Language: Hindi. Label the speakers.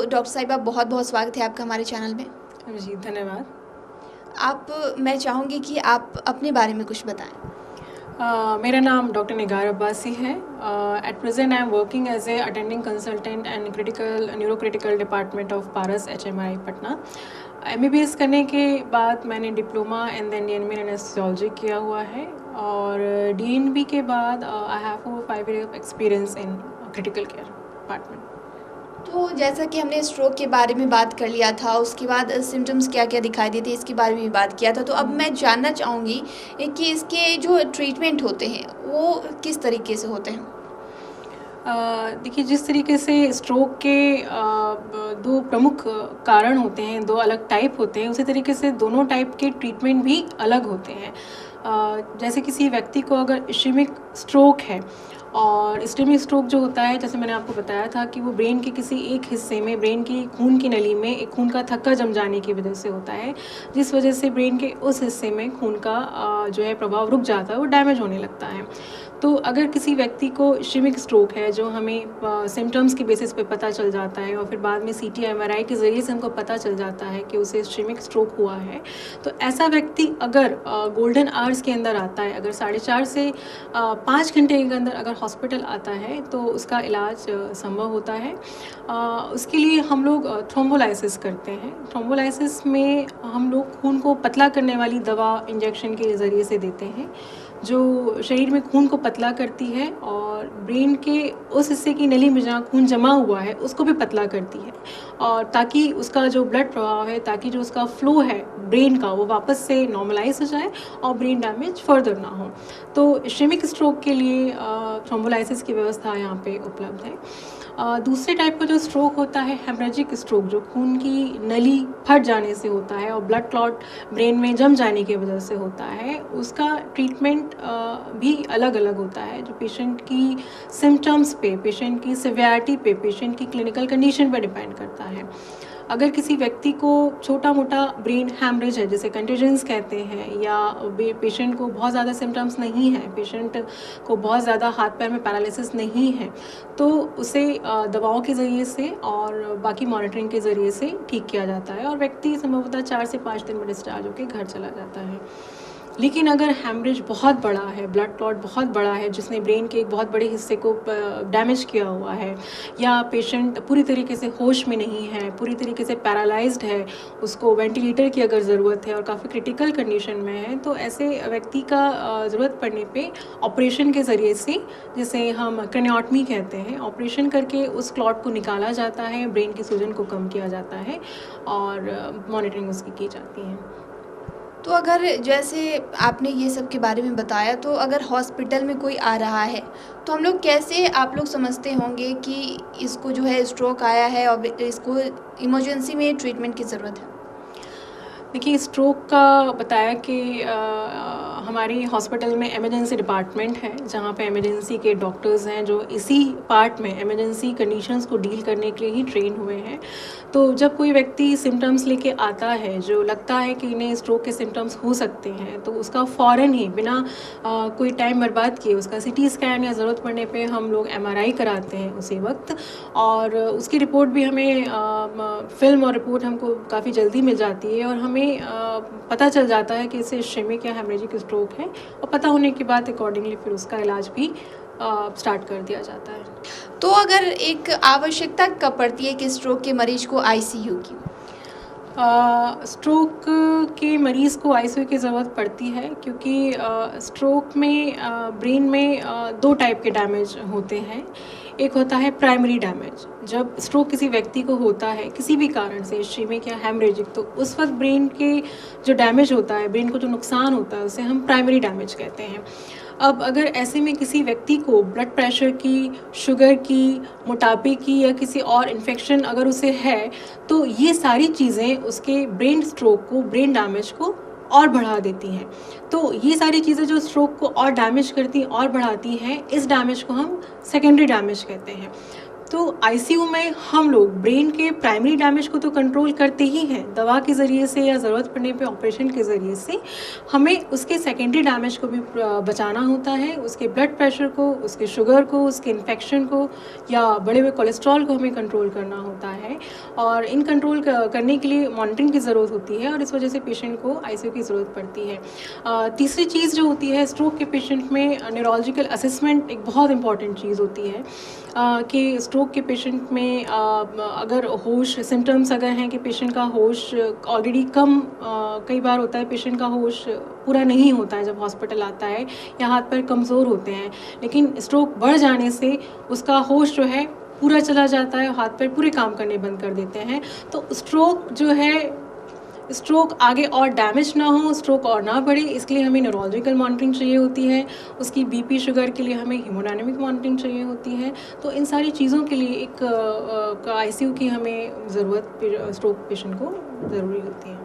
Speaker 1: डॉक्टर साहिबा, बहुत बहुत स्वागत है आपका हमारे चैनल में।
Speaker 2: जी धन्यवाद।
Speaker 1: मैं चाहूँगी कि आप अपने बारे में कुछ बताएं।
Speaker 2: मेरा नाम डॉक्टर निगार अब्बासी है। At present I am working as a attending consultant and critical neuro critical department of Paras HMI Patna. MBBS करने के बाद मैंने diploma and then DNB in anaesthesiology किया हुआ है, और DNB के बाद I have 5 years of experience in critical care department.
Speaker 1: तो जैसा कि हमने स्ट्रोक के बारे में बात कर लिया था, उसके बाद सिम्टम्स क्या क्या दिखाई देते हैं इसके बारे में भी बात किया था, तो अब मैं जानना चाहूँगी कि इसके जो ट्रीटमेंट होते हैं वो किस तरीके से होते हैं।
Speaker 2: देखिए, जिस तरीके से स्ट्रोक के दो प्रमुख कारण होते हैं, दो अलग टाइप होते हैं, उसी तरीके से दोनों टाइप के ट्रीटमेंट भी अलग होते हैं। जैसे किसी व्यक्ति को अगर इश्केमिक स्ट्रोक है, और इस्केमिक स्ट्रोक जो होता है, जैसे मैंने आपको बताया था कि वो ब्रेन के किसी एक हिस्से में, ब्रेन की खून की नली में एक खून का थक्का जम जाने की वजह से होता है, जिस वजह से ब्रेन के उस हिस्से में खून का जो है प्रभाव रुक जाता है, वो डैमेज होने लगता है। तो अगर किसी व्यक्ति को इश्केमिक स्ट्रोक है, जो हमें सिम्टम्स के बेसिस पे पता चल जाता है, और फिर बाद में CT MRI के ज़रिए से हमको पता चल जाता है कि उसे इश्केमिक स्ट्रोक हुआ है, तो ऐसा व्यक्ति अगर गोल्डन आवर्स के अंदर आता है, अगर 4.5 से 5 घंटे के अंदर अगर हॉस्पिटल आता है, तो उसका इलाज संभव होता है। उसके लिए हम लोग थ्रोम्बोलाइसिस करते हैं। थ्रोम्बोलाइसिस में हम लोग खून को पतला करने वाली दवा इंजेक्शन के ज़रिए से देते हैं, जो शरीर में खून को पतला करती है, और ब्रेन के उस हिस्से की नली में जहाँ खून जमा हुआ है उसको भी पतला करती है, और ताकि उसका जो ब्लड प्रवाह है, ताकि जो उसका फ्लो है ब्रेन का, वो वापस से नॉर्मलाइज हो जाए और ब्रेन डैमेज फर्दर ना हो। तो इश्केमिक स्ट्रोक के लिए थ्रोम्बोलाइसिस की व्यवस्था यहाँ पे उपलब्ध है। दूसरे टाइप का जो स्ट्रोक होता है, हेमरेजिक स्ट्रोक, जो खून की नली फट जाने से होता है और ब्लड क्लॉट ब्रेन में जम जाने की वजह से होता है, उसका ट्रीटमेंट भी अलग अलग होता है, जो पेशेंट की सिम्टम्स पे, पेशेंट की सिवियरिटी पे, पेशेंट की क्लिनिकल कंडीशन पर डिपेंड करता है। अगर किसी व्यक्ति को छोटा मोटा ब्रेन हैमरेज है, जिसे कंटूजन्स कहते हैं, या पेशेंट को बहुत ज़्यादा सिम्टम्स नहीं है, पेशेंट को बहुत ज़्यादा हाथ पैर में पैरालिसिस नहीं है, तो उसे दवाओं के ज़रिए से और बाकी मॉनिटरिंग के ज़रिए से ठीक किया जाता है, और व्यक्ति संभवतः 4 से 5 दिन में डिस्चार्ज होकर घर चला जाता है। लेकिन अगर हैमरेज बहुत बड़ा है, ब्लड क्लॉट बहुत बड़ा है, जिसने ब्रेन के एक बहुत बड़े हिस्से को डैमेज किया हुआ है, या पेशेंट पूरी तरीके से होश में नहीं है, पूरी तरीके से पैरालाइज्ड है, उसको वेंटिलेटर की अगर ज़रूरत है और काफ़ी क्रिटिकल कंडीशन में है, तो ऐसे व्यक्ति का ज़रूरत पड़ने पे ऑपरेशन के ज़रिए से, जिसे हम क्रेनियोटमी कहते हैं, ऑपरेशन करके उस क्लॉट को निकाला जाता है, ब्रेन की सूजन को कम किया जाता है, और मॉनिटरिंग उसकी की जाती है।
Speaker 1: तो अगर जैसे आपने ये सब के बारे में बताया, तो अगर हॉस्पिटल में कोई आ रहा है, तो हम लोग कैसे, आप लोग समझते होंगे कि इसको जो है स्ट्रोक आया है और इसको इमरजेंसी में ट्रीटमेंट की ज़रूरत है।
Speaker 2: देखिए, स्ट्रोक का बताया कि हमारी हॉस्पिटल में इमरजेंसी डिपार्टमेंट है, जहाँ पे इमरजेंसी के डॉक्टर्स हैं, जो इसी पार्ट में इमरजेंसी कंडीशंस को डील करने के लिए ही ट्रेन हुए हैं। तो जब कोई व्यक्ति सिम्टम्स लेके आता है, जो लगता है कि इन्हें स्ट्रोक के सिम्टम्स हो सकते हैं, तो उसका फ़ौरन ही, बिना कोई टाइम बर्बाद किए, उसका CT स्कैन या ज़रूरत पड़ने पे हम लोग MRI कराते हैं उसी वक्त, और उसकी रिपोर्ट भी हमें फिल्म और रिपोर्ट हमको काफ़ी जल्दी मिल जाती है, और हमें पता चल जाता है कि इसे इश्केमिक या हेमरेजिक स्ट्रोक है, और पता होने के बाद अकॉर्डिंगली फिर उसका इलाज भी स्टार्ट कर दिया जाता है।
Speaker 1: तो अगर एक आवश्यकता कब पड़ती है कि स्ट्रोक के मरीज को ICU की?
Speaker 2: स्ट्रोक के मरीज़ को ICU की ज़रूरत पड़ती है, क्योंकि स्ट्रोक में ब्रेन में 2 टाइप के डैमेज होते हैं। एक होता है प्राइमरी डैमेज। जब स्ट्रोक किसी व्यक्ति को होता है किसी भी कारण से, इश्केमिक या हेमरेजिक, तो उस वक्त ब्रेन के जो डैमेज होता है, ब्रेन को जो नुकसान होता है, उसे हम प्राइमरी डैमेज कहते हैं। अब अगर ऐसे में किसी व्यक्ति को ब्लड प्रेशर की, शुगर की, मोटापे की, या किसी और इन्फेक्शन अगर उसे है, तो ये सारी चीज़ें उसके ब्रेन स्ट्रोक को, ब्रेन डैमेज को और बढ़ा देती हैं। तो ये सारी चीज़ें जो स्ट्रोक को और डैमेज करती और बढ़ाती हैं, इस डैमेज को हम सेकेंडरी डैमेज कहते हैं। तो आईसीयू में हम लोग ब्रेन के प्राइमरी डैमेज को तो कंट्रोल करते ही हैं दवा के ज़रिए से या ज़रूरत पड़ने पे ऑपरेशन के ज़रिए से, हमें उसके सेकेंडरी डैमेज को भी बचाना होता है, उसके ब्लड प्रेशर को, उसके शुगर को, उसके इन्फेक्शन को या बढ़े हुए कोलेस्ट्रॉल को हमें कंट्रोल करना होता है। और इन कंट्रोल करने के लिए मॉनिटरिंग की ज़रूरत होती है और इस वजह से पेशेंट को आईसीयू की ज़रूरत पड़ती है। तीसरी चीज़ जो होती है स्ट्रोक के पेशेंट में, न्यूरोलॉजिकल असेसमेंट एक बहुत इंपॉर्टेंट चीज़ होती है कि स्ट्रोक के पेशेंट में अगर होश सिम्टम्स अगर हैं कि पेशेंट का होश ऑलरेडी कम, कई बार होता है पेशेंट का होश पूरा नहीं होता है जब हॉस्पिटल आता है या हाथ पैर कमज़ोर होते हैं, लेकिन स्ट्रोक बढ़ जाने से उसका होश जो है पूरा चला जाता है, हाथ पैर पूरे काम करने बंद कर देते हैं। तो स्ट्रोक जो है, स्ट्रोक आगे और डैमेज ना हो, स्ट्रोक और ना बढ़े, इसके लिए हमें न्यूरोलॉजिकल मॉनिटरिंग चाहिए होती है। उसकी बीपी शुगर के लिए हमें हीमोडायनेमिक मॉनिटरिंग चाहिए होती है। तो इन सारी चीज़ों के लिए एक आईसीयू की हमें ज़रूरत स्ट्रोक पेशेंट को ज़रूरी होती है।